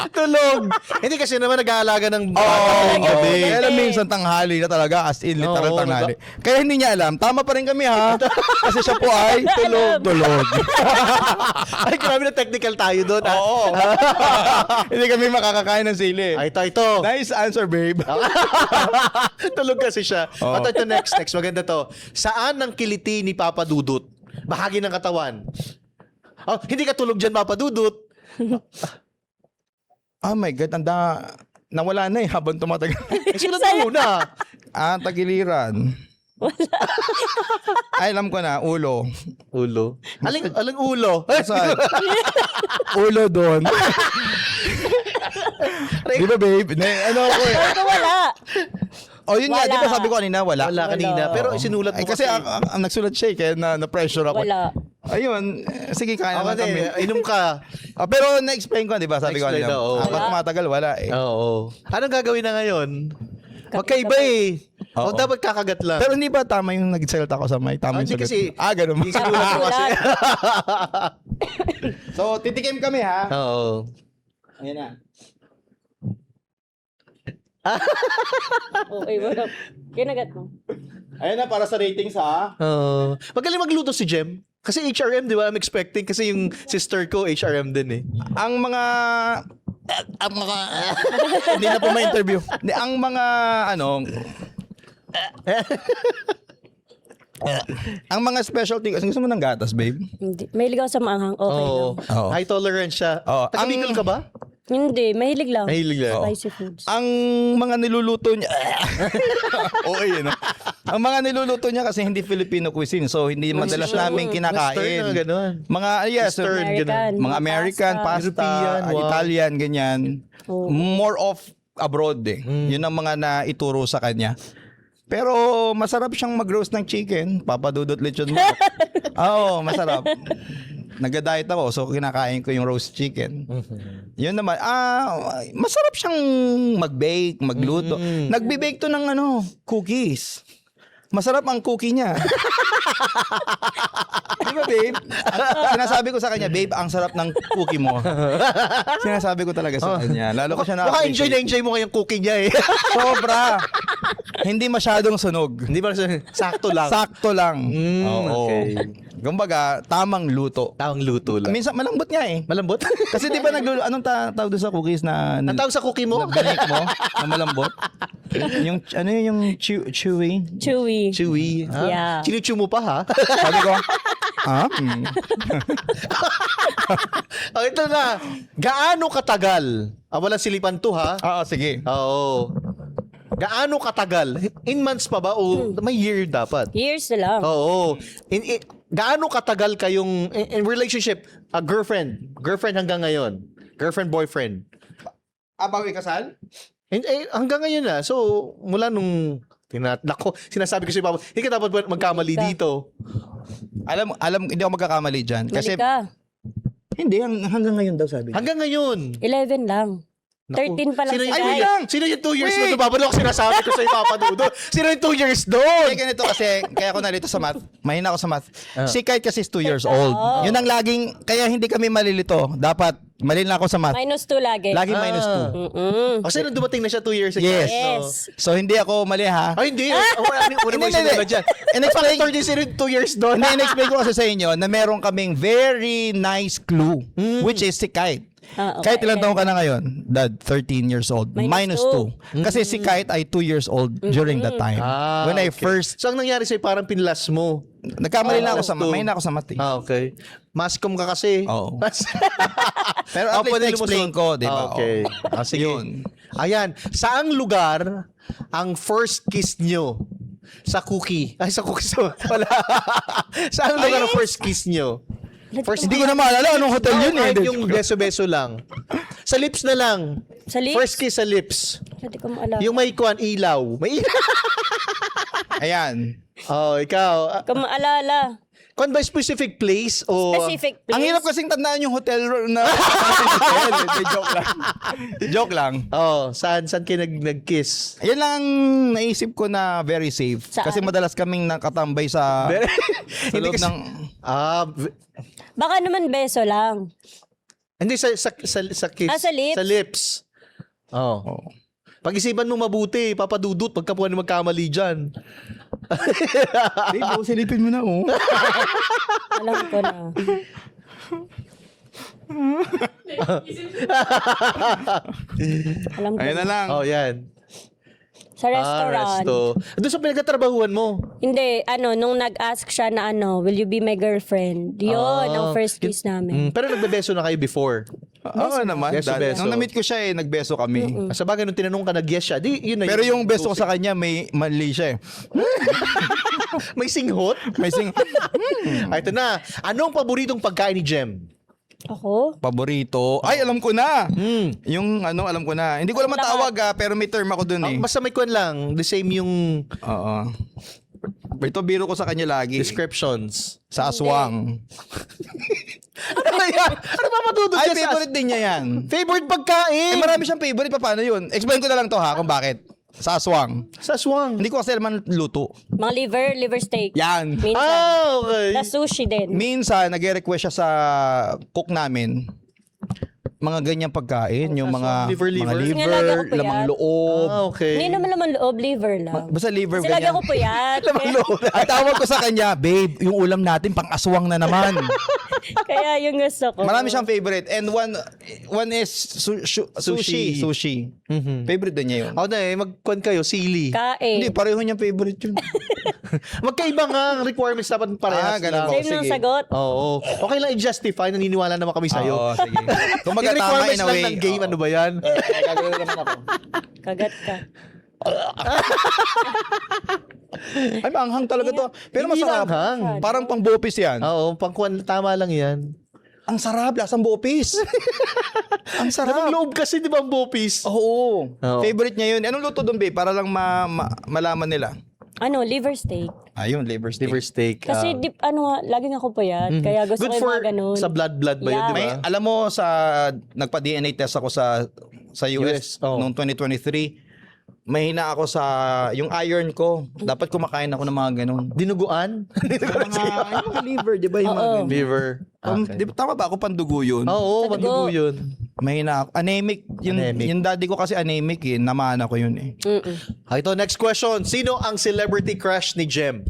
Tulog. Hindi kasi naman nag-aalaga ng bata ng gabi. Kaya alam minsan tanghali na talaga, as in literal Oo, tanghali. Kaya hindi niya alam, tama pa rin kami ha. Kasi siya po ay tulog. Ay, grabe na technical tayo doon. Oo. Hindi kami makakakain ng sili. Ay, ito. Nice answer, babe. Tulog kasi siya. Ito next. Maganda to. Saan ang kiliti ni Papa Dudut? Bahagi ng katawan. Hindi ka tulog dyan, Papa Dudut. Oh my God, nawala na habang tumatagal. Sino na muna? Tagiliran. Ay, alam ko na, ulo. Ulo. Aling ulo? Saan? Ulo doon. Di ba, babe? Ito wala. Yun nga, Wala. di ba sabi ko kanina, wala? Wala kanina. Pero sinulat mo kasi ang nagsulat siya kaya na-pressure ako. Wala. Ayun, sige, kain naman kami. Inom ka. Pero na-explain ko, di ba? Sabi ko Na-explain kanina. na, oo. Pag tumatagal, wala eh. Oo. Anong gagawin na ngayon? Magkaiba eh. Oo. Dapat kakagat lang. Pero hindi ba tama yung nagsalita ko sa mic? Tama yung Hindi sagot. kasi- Ganun. Hindi sinulat mo kasi. So, titikim kami ha. Oo. Ayan na. Okay, wala. Kinagat mo. Ayan na, para sa ratings ha. Magaling magluto si Jem. Kasi HRM, di ba? I'm expecting. Kasi yung sister ko, HRM din eh. Ang mga hindi na po ma-interview. Ang mga ang mga specialty, gusto mo ng gatas, babe? Hindi. Mahilig ako sa maanghang. Okay Oo. lang. Oo. High tolerance siya. Oo. Taga Bicol ka ba? Hindi, mahilig lang. Mahilig lang. Spicy foods. Ang mga niluluto niya okay, no? Ang mga niluluto niya kasi hindi Filipino cuisine, so hindi madalas namin Western kinakain. na gano'n. Mga yes, Western, American. mga American, pasta, European, wow. Italian, ganyan. Oo. More of abroad eh. Yun ang mga naituro sa kanya. Pero masarap siyang mag-roast ng chicken. Papadudot lechon mo. Oo, masarap. Nag-diet ako, so kinakain ko yung roast chicken. Yun naman. Masarap siyang mag-bake, magluto. Nagbe-bake to ng cookies. Masarap ang cookie niya. Di ba, babe? Sinasabi ko sa kanya, babe, ang sarap ng cookie mo. Sinasabi ko talaga sa kanya. Lalo ko siya Baka enjoy na-appreciate. na enjoy mo ngayong cooking niya eh. Sobra. Hindi masyadong sunog. Hindi ba sakto lang? Sakto lang. Oo. okay. Kumbaga, tamang luto. Tawang luto lang. Minsan malambot nga eh. Malambot? Kasi di ba anong tawag doon sa cookies na Ang tawag sa cookie mo? na binake mo na malambot? Yung chewy? Chewy. Chewy. Ha? Yeah. Chinichew mo pa ha? Sabi ko, Oh, ito na. Gaano katagal? Walang silipan to ha? Oo, sige. Oo. Gaano katagal? In months pa ba? O may year dapat? Years na lang. Oo. Gaano katagal kayong in relationship? Girlfriend hanggang ngayon? Girlfriend, boyfriend? Bago ikasal? Hanggang ngayon na. So, mula nung Nako, sinasabi ko si Papa, hindi ka dapat magkamali dito. Alam, hindi ako magkakamali dyan. Mali Kasi, ka. hindi, hanggang ngayon daw sabi. Hanggang ngayon. 11 lang. Naku. 13 pa lang Sino, si ay, Kai. wait lang. Sino yung 2 years mo? Babalo ako sinasabi ko sa Papa Dudo. Sino yung 2 years doon? Kaya ganito kasi, kaya ako narito sa math. Mahina ako sa math. Si Kite kasi is 2 years old. Yun ang laging, kaya hindi kami malilito. Dapat, mali na ako sa math. -2 lagi. Laging minus 2. Kasi nung dumating na siya 2 years ago. Yes. Yes. So, hindi ako mali ha. Ay, hindi. Una mo Hindi, yung hindi. dyan. In-explain- Factor din sino yung 2 years doon. In-explain ko kasi sa inyo na meron kaming very nice clue, which is si Kite. Okay. Kahit ilang taon ka na ngayon? Dad, 13 years old. Minus -2. Kasi si Kite ay 2 years old during that time. When I first, So, ang nangyari sa'yo, parang pinlas mo. nagkamali na ako sa -2. mahina ako sa math. Okay. Mascom ka kasi. Oo. Mas- Pero at least pwede na-explain lumusot. ko, di ba? Okay. Oo. Sige. Yun. Ayan. Saang lugar ang first kiss nyo? Sa cookie. Ay, sa cookie. Wala. Saang lugar ang first kiss nyo? First Hindi ko na maalala anong hotel yun eh. Kahit yung beso-beso lang. Sa lips na lang. Sa lips? First kiss sa lips. Hindi ko maalala. Yung may kuwan, ilaw. May ilaw. Ayan. Oh, ikaw. Hindi ko maalala. Kuwan ba specific place o... Specific place. Ang hirap kasing tandaan yung hotel na hotel. Hindi, joke lang. Joke lang. Oh, saan kayo nag-kiss? Yan lang ang naisip ko na very safe. Saan? Kasi madalas kaming nakatambay sa Hindi loob kasi... ng... Baka naman beso lang. Hindi sa kiss. Sa lips? Sa lips. Oh. Pag-isipan mo mabuti, papadudot pagka po magkamali dyan. Babe, silipin mo na oh. Alam ko na. Alam ko Ayun na na. lang. Oh, yan. Sa restaurant. Resto. Doon sa pinagkatrabahuan mo. Hindi, nung nag-ask siya na will you be my girlfriend? Yun, ang first kiss namin. Pero nagbebeso na kayo before. Oo naman. Beso, dad. beso. Nung na-meet ko siya nagbeso kami. Sa bagay, nung tinanong ka, nag-yes siya. Di, yun na Pero yun. yung beso ko sa kanya, may mali siya eh. May singhot? May sing... Ay, ito na. Anong paboritong pagkain ni Jem? Ako? Paborito. Ay, alam ko na. Yung alam ko na. Hindi ko alam ang tawag pero may term ako dun eh. Basta may kwan lang. The same yung Oo. Ito biro ko sa kanya lagi. descriptions. Sa aswang. Ano ba yan? Ano ba matudod Ay, ka sa... favorite din niya yan. Favorite pagkain? Marami siyang favorite. Paano yun? Explain ko na lang to ha kung bakit. Sa aswang. Sa aswang. Hindi ko kasi alam ang luto. Mga liver steak. Yan. Minsan. Okay. Na sushi din. Minsan, nag-request siya sa cook namin. mga ganyang pagkain, yung mga liver. mga Kasi nga lagi ako puyat. lamang loob. Ah, okay. Hindi naman laman loob, liver lang. Basta liver Kasi lagi ganyan. ako puyat. Ang tawag ko sa kanya, babe, yung ulam natin pang aswang na naman. Kaya yung gusto ko. Marami siyang favorite. And one is sushi. Sushi. Favorite din niya yun. Ako na magkuhan kayo, sili. Kain. Hindi, pareho niyang favorite yun. Magkaiba nga ang requirements dapat parehas ganun lang. ba? Same ng sige. sagot. Oo. Okay lang i-justify, naniniwala naman kami sa'yo. Oo, sige. Kung Yung magkatama requirements in a lang way. ng game, ano ba yan? Gagawin naman ako. Kagat ka. Ay, maanghang talaga to. Pero Hindi masarap. maanghang. Parang pang bopis yan. Oo, pangkuhan, tama lang yan. Ang sarap, lasang bopis. Ang Lamang sarap. loob kasi, di ba, ang bopis? Oo. Oo. Favorite niya yun. Anong luto doon, babe? Para lang malaman nila. Ano, liver steak. Ayun, liver steak. Liver steak. Kasi laging ako puyat. Kaya gusto Good ko for yung mga ganun. sa blood ba yun, Yeah. di May, ba? alam mo, nagpa-DNA test ako sa US, Oo. noong 2023. Mahina ako sa yung iron ko. Dapat kumakain ako ng mga ganun. Dinuguan? Mga liver, di ba? Yung mga ganun. Liver. Di ba, tama ba ako pandugo yun? Oo, Sa madugo dugo. yun. Mahina ako. Anemic. Anemic. Yung daddy ko kasi anemic eh. Namaan ako yun eh. Ito, next question. Sino ang celebrity crush ni Jem?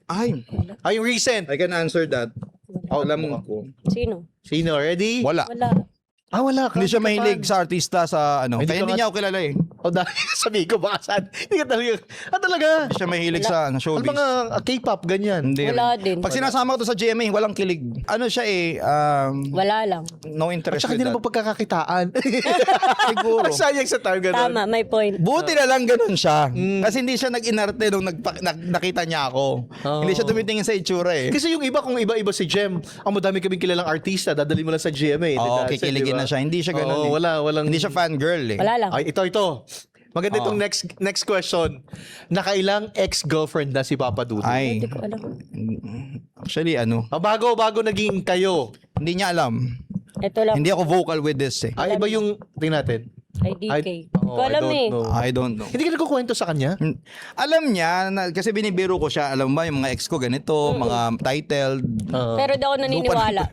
Ay, Ay, recent. I can answer that. Alam ko. Sino? Sino? Ready? Wala. Wala. Ah, wala ka. Hindi siya ka mahilig fan. sa artista sa ano. Hindi Kaya ka hindi nga- niya ako kilala eh. O dahil sabi ko baka saan. Hindi ka talaga. Ah, talaga. Hindi siya mahilig sa ano, Ano showbiz. mga K-pop, ganyan. Hindi Wala rin. din. Pag sinasama ko to sa GMA, walang kilig. Ano siya eh, Wala lang. no At interest saka with hindi that. naman pagkakakitaan. Siguro. Sayang sa time ganun. Tama, may point. Buti na lang ganun siya. Kasi hindi siya nag-inarte nung nakita niya ako. Hindi siya tumitingin sa itsura eh. Kasi yung iba, kung iba-iba si Jem, ang madami kaming kilalang artista, dadali mo lang sa GMA. Oo, That's it, kikiligin diba? na siya. Hindi siya ganun Oo, eh. walang... Hindi siya fangirl eh. Wala lang. Ay, ito. Maganda itong next question. Nakailang ex-girlfriend na si Papa Dudu? Ay, Hindi ko alam. actually ano, Bago naging kayo. hindi niya alam. Ito lang. Hindi ako vocal with this eh. Ay, iba yung... Tingnan natin. IDK. Ko alam I don't eh. know. I don't know. Hindi ka nagkukwento sa kanya? Alam niya, kasi binibiro ko siya, alam mo ba, yung mga ex ko ganito, mga titled, Pero di ako naniniwala.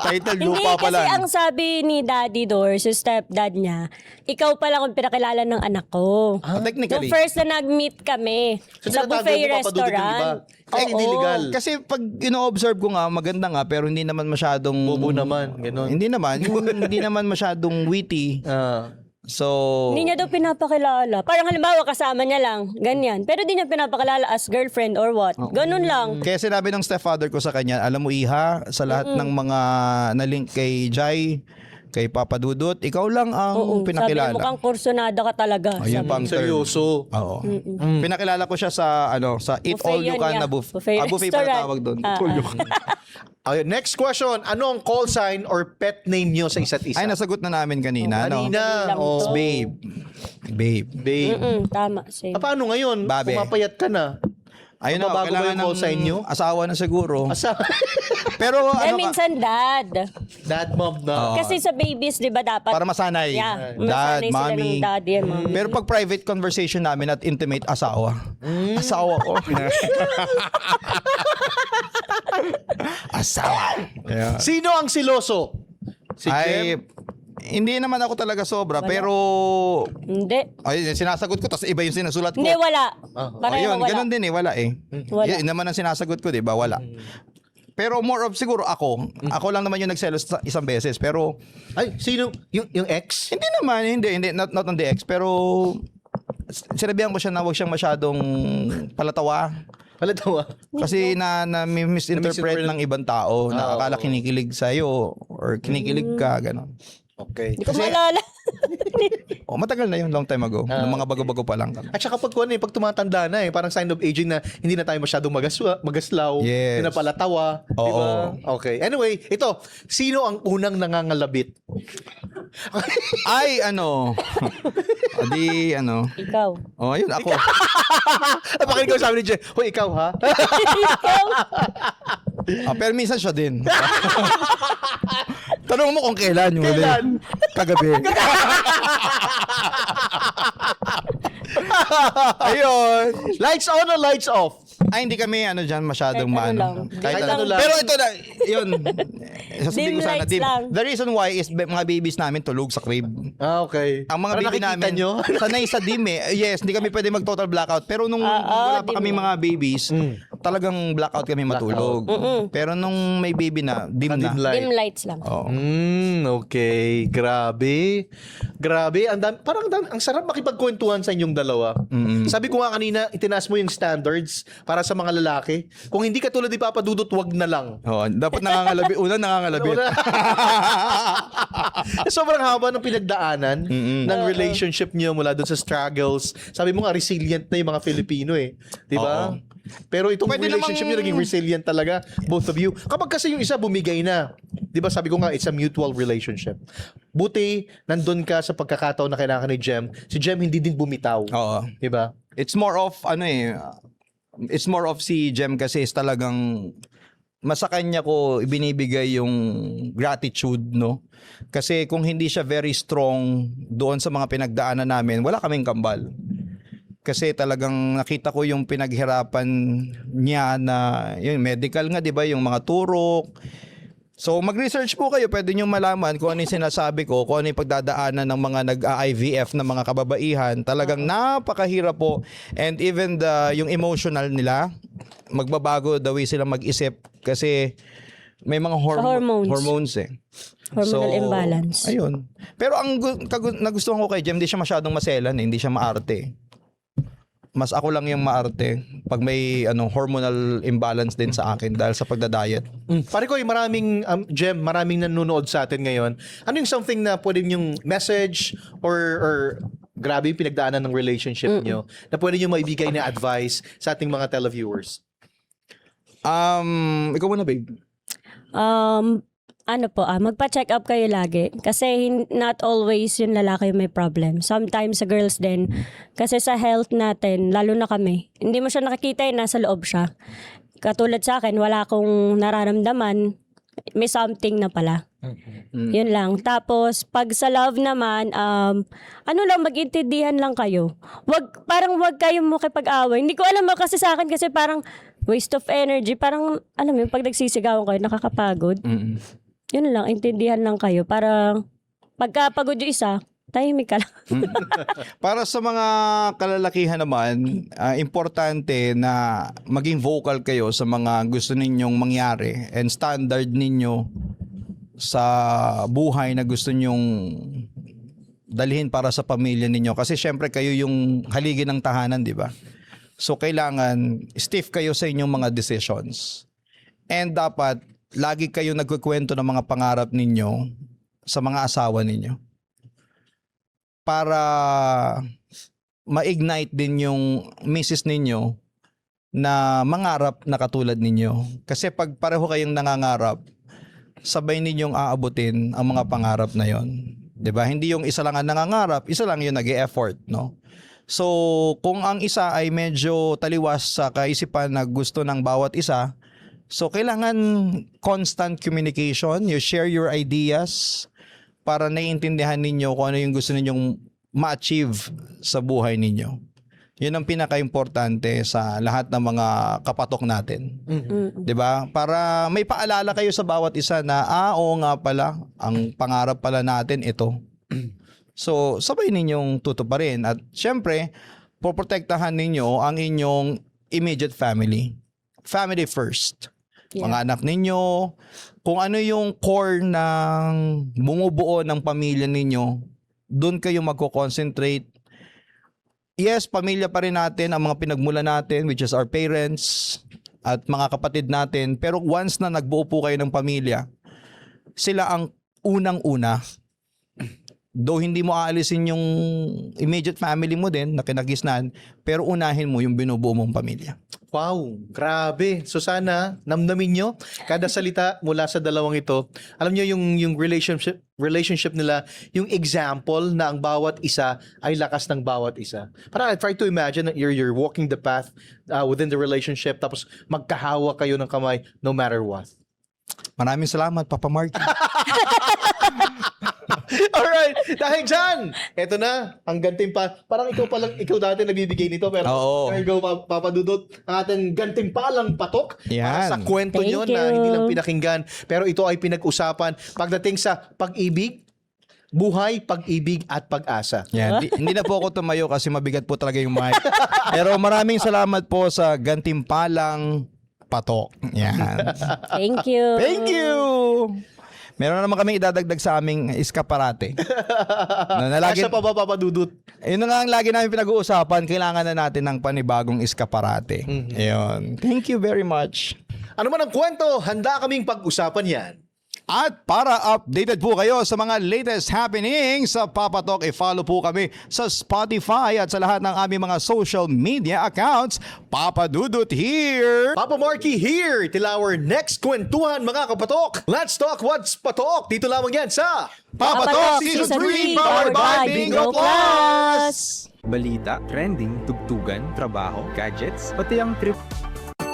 titled Hindi, lupa pa kasi lang. ang sabi ni Daddy Dor, si stepdad niya, ikaw pa lang ang pinakilala ng anak ko. Technically. Nung first na nag-meet kami So, sa tinatago buffet mo, Papa Dudut, yung iba? restaurant. Kasi hindi legal. Kasi pag ino-observe ko nga, maganda nga, pero hindi naman masyadong... Bobo naman, gano'n. Hindi naman. Hindi naman masyadong witty. So... Hindi niya daw pinapakilala. Parang halimbawa kasama niya lang, ganyan. Pero di niya pinapakilala as girlfriend or what. Ganun lang. Kaya sinabi ng stepfather ko sa kanya, alam mo Iha, sa lahat ng mga na-link kay Jai, kay Papa Dudut, ikaw lang ang Sabi pinakilala. niya, mukhang kursunada ka talaga. Ayun Sabi pang term. Seryoso. Oo. Pinakilala ko siya sa sa Eat Buffet All You yun Can niya. na buffet. Buffet Buffet pala restaurant. tawag doon. Ah, Eat All You Can. Okay, next question. Ano ang call sign or pet name nyo sa isa't isa? Ay, nasagot na namin kanina. No? Kanina. Lang Oh, to. Babe. Babe. babe. Tama, same. Paano ngayon? Babe. Pumapayat ka na. Ayun na, Mababago ba kailangan yung call ng sign nyo? asawa na siguro. Asa? Pero Eh, ano ka, minsan dad. Dad, mom na. Oo. Kasi sa babies, di ba dapat? para masanay. Yeah, Dad, masanay sila mommy. ng daddy and mommy. Pero pag private conversation namin at intimate, asawa. Asawa ko. Asawa. Yeah. Sino ang siloso? Si Ay, Jem? hindi naman ako talaga sobra, pero Hindi. ay, sinasagot ko, tapos iba yung sinusulat ko. Hindi, wala. Ayun, Pareho wala. ganun din eh, wala eh. Wala. Yun naman ang sinasagot ko, di ba? Wala. Pero more of siguro ako. Ako lang naman yung nagselos sa isang beses. Pero Ay, sino? Yung ex? hindi naman, hindi. Not on the ex. Pero sinabihan ko siya na huwag siyang masyadong palatawa. Palatawa. Kasi misinterpret Na-misinterpret. ng ibang tao na akala kinikilig sa'yo or kinikilig ka, gano'n. Okay. Hindi ko maalala. Oh, matagal na yun, long time ago. Nung mga bago-bago pa lang. At saka pag tumatanda na parang sign of aging na hindi na tayo masyadong magaslaw, Yes. hindi na palatawa, di ba? Oo. Okay. Anyway, ito, sino ang unang nangangalabit? Ay, ano. Adi, ano. Ikaw. Oh, ayun, ako. Baka ikaw sabi ni Jen, hoy, ikaw ha? Ikaw. Pero minsan siya din. Tanong mo kung kailan yung huli. Kailan? Kagabi. Ayun. Lights on or lights off? Ay, hindi kami dyan masyadong Kahit ano maano. lang. Kahit ano lang. Pero ito na, yun. Sasabihin Dim ko sana, lights lang. the reason why is mga babies namin tulog sa crib. Okay. Ang mga Para baby nakikita namin, nyo? sanay sa dim eh. Yes, hindi kami pwede mag-total blackout. Pero nung wala pa dim kami lang. mga babies, talagang blackout kami matulog. Pero nung may baby na, dim na. Dim light. Dim lights lang. Oo. Okay. Grabe. Grabe. Ang sarap makipagkwentuhan sa inyong dalawa. Sabi ko nga kanina, itinaas mo yung standards para sa mga lalaki. Kung hindi ka tulad ni Papa Dudut, wag na lang. Oo, dapat nangangalabi. Una nangangalabi. Sobrang haba ng pinagdaanan ng relationship niyo mula doon sa struggles. Sabi mo nga, resilient na yung mga Filipino eh. Di ba? Oo. Pero itong Pwede relationship niyo naging resilient talaga, both of you. Kapag kasi yung isa bumigay na, di ba sabi ko nga, it's a mutual relationship. Buti, nandun ka sa pagkakataon na kailangan ni Jem. Si Jem hindi din bumitaw. Oo. Di ba? It's more of it's more of si Jem kasi is talagang sa kanya ko ibinibigay yung gratitude, no? Kasi kung hindi siya very strong doon sa mga pinagdaanan namin, wala kaming kambal. Kasi talagang nakita ko yung pinaghirapan niya na yung medical nga, 'di ba, yung mga turok. So mag-research po kayo, pwede niyo malaman kung ano yung sinasabi ko, kung ano yung pagdadaanan ng mga nag-IVF na mga kababaihan. Talagang napakahirap po. And even yung emotional nila, magbabago the way sila mag-isip kasi may mga hormones eh. Hormonal imbalance. Ayun. Pero ang nagustuhan ko kay Jem, hindi siya masyadong maselan, hindi siya maarte. Mas ako lang yung maarte pag may hormonal imbalance din sa akin dahil sa pagda-diet. Pare ko, Jem, maraming nanonood sa atin ngayon. Ano yung something na pwede yung message or grabe yung pinagdaanan ng relationship nyo na pwede nyo maibigay na advice sa ating mga televiewers? Ikaw muna, babe. Magpa-check up kayo lagi. Kasi not always yung lalaki yung may problem. Sometimes sa girls din. Kasi sa health natin, lalo na kami, hindi mo siya nakikita nasa loob siya. Katulad sa akin, wala akong nararamdaman. May something na pala. Yun lang. Tapos, pag sa love naman, mag-intindihan lang kayo. Wag kayong makipag-away. Hindi ko alam kasi sa akin kasi parang waste of energy. Parang, alam mo, pag nagsisigawan kayo, nakakapagod. Yun lang, intindihan lang kayo. Para pagkapagod yung isa, tahimik ka lang. Para sa mga kalalakihan naman, importante na maging vocal kayo sa mga gusto ninyong mangyari and standard ninyo sa buhay na gusto ninyong dalhin para sa pamilya ninyo. Kasi syempre kayo yung haligi ng tahanan, di ba? So kailangan stiff kayo sa inyong mga decisions. And dapat lagi kayo nagkukwento ng mga pangarap ninyo sa mga asawa ninyo. Para ma-ignite din yung misis ninyo na mangarap na katulad ninyo. Kasi pag pareho kayong nangangarap, sabay ninyong aabutin ang mga pangarap na yon. 'Di ba? Hindi yung isa lang ang nangangarap, isa lang yung nag-e-effort, no? So, kung ang isa ay medyo taliwas sa kaisipan na gusto ng bawat isa, so kailangan constant communication, you share your ideas para naiintindihan ninyo kung ano yung gusto ninyong ma-achieve sa buhay ninyo. Yun ang pinaka-importante sa lahat ng mga kapatok natin. 'Di ba? Para may paalala kayo sa bawat isa na oo nga pala, ang pangarap pala natin ito. So, sabay ninyong tutuparin at syempre, poprotektahan ninyo ang inyong immediate family. Family first. Yeah. Mga anak ninyo, kung ano yung core ng bumubuo ng pamilya ninyo, doon kayo magko-concentrate. Yes, pamilya pa rin natin ang mga pinagmula natin, which is our parents at mga kapatid natin. Pero once na nagbuo po kayo ng pamilya, sila ang unang-una. Though hindi mo aalisin yung immediate family mo din na kinagisnan, pero unahin mo yung binubuo mong pamilya. Wow, grabe. So sana namnamin nyo kada salita mula sa dalawang ito. Alam nyo yung relationship nila, yung example na ang bawat isa ay lakas ng bawat isa. Parang I try to imagine that you're walking the path within the relationship tapos magkahawa kayo ng kamay no matter what. Maraming salamat, Papa Mark. Alright, dahil dyan, eto na, ang gantimpala. Parang ikaw dati nagbibigay nito, pero Oo. there you go, Papa Dudut, ang ating gantimpalang patok para Yan. sa kwento Thank nyo you. na hindi lang pinakinggan, pero ito ay pinag-usapan pagdating sa pag-ibig, buhay, pag-ibig at pag-asa. Yan. Hindi na po ako tumayo kasi mabigat po talaga yung mic. Pero maraming salamat po sa gantimpalang patok. Yan. Thank you. Thank you! Meron naman kami idadagdag sa aming eskaparate. Na lagi, Asa pa ba, Papa Dudut? yun na nga ang lagi namin pinag-uusapan, kailangan na natin ng panibagong eskaparate. Yun. Thank you very much. Ano man ang kwento, handa kaming pag-usapan yan. At para updated po kayo sa mga latest happenings sa Papa Talk, i-follow po kami sa Spotify at sa lahat ng aming mga social media accounts. Papa Dudut here! Papa Marky here till our next kwentuhan mga kapatok. Let's talk what's patok. Dito lamang yan sa Papa Talk Season 3 powered by Bingo Plus! Balita, trending, tugtugan, trabaho, gadgets, pati ang trip.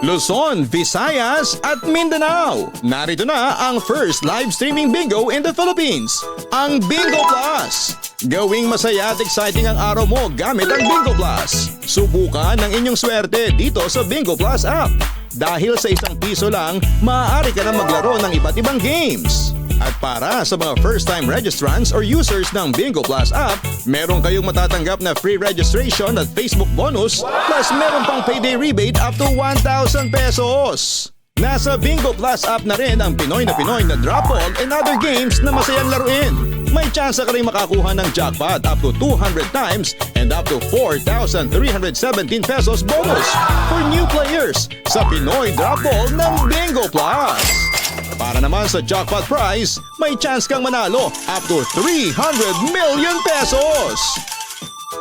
Luzon, Visayas at Mindanao. Narito na ang first live streaming bingo in the Philippines, ang Bingo Plus. Gawing masaya at exciting ang araw mo gamit ang Bingo Plus. Subukan ang inyong swerte dito sa Bingo Plus app. Dahil sa ₱1 lang, maaari ka na maglaro ng iba't ibang games. At para sa mga first-time registrants or users ng Bingo Plus app, meron kayong matatanggap na free registration at Facebook bonus, plus meron pang payday rebate up to 1,000 pesos. Nasa Bingo Plus app na rin ang Pinoy na drop ball and other games na masayang laruin. May chance ka rin makakuha ng jackpot up to 200 times and up to 4,317 pesos bonus for new players sa Pinoy drop ball ng Bingo Plus. Para naman sa jackpot prize, may chance kang manalo up to 300 million pesos.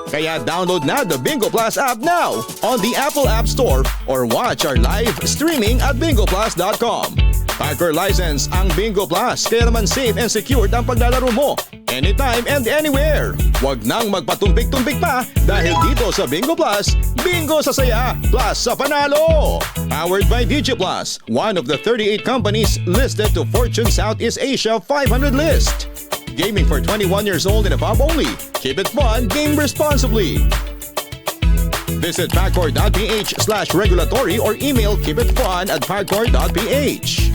Kaya download na the Bingo Plus app now on the Apple App Store or watch our live streaming at bingoplus.com. Packer license ang Bingo Plus, kaya naman safe and secured ang paglalaro mo anytime and anywhere. Huwag nang magpatumpik-tumpik pa dahil dito sa Bingo Plus, bingo sa saya plus sa panalo. Powered by DigiPlus, one of the 38 companies listed to Fortune Southeast Asia 500 list. Gaming for 21 years old and above only. Keep it fun, game responsibly. Visit pacor.ph/regulatory or email keepitfun@pacor.ph.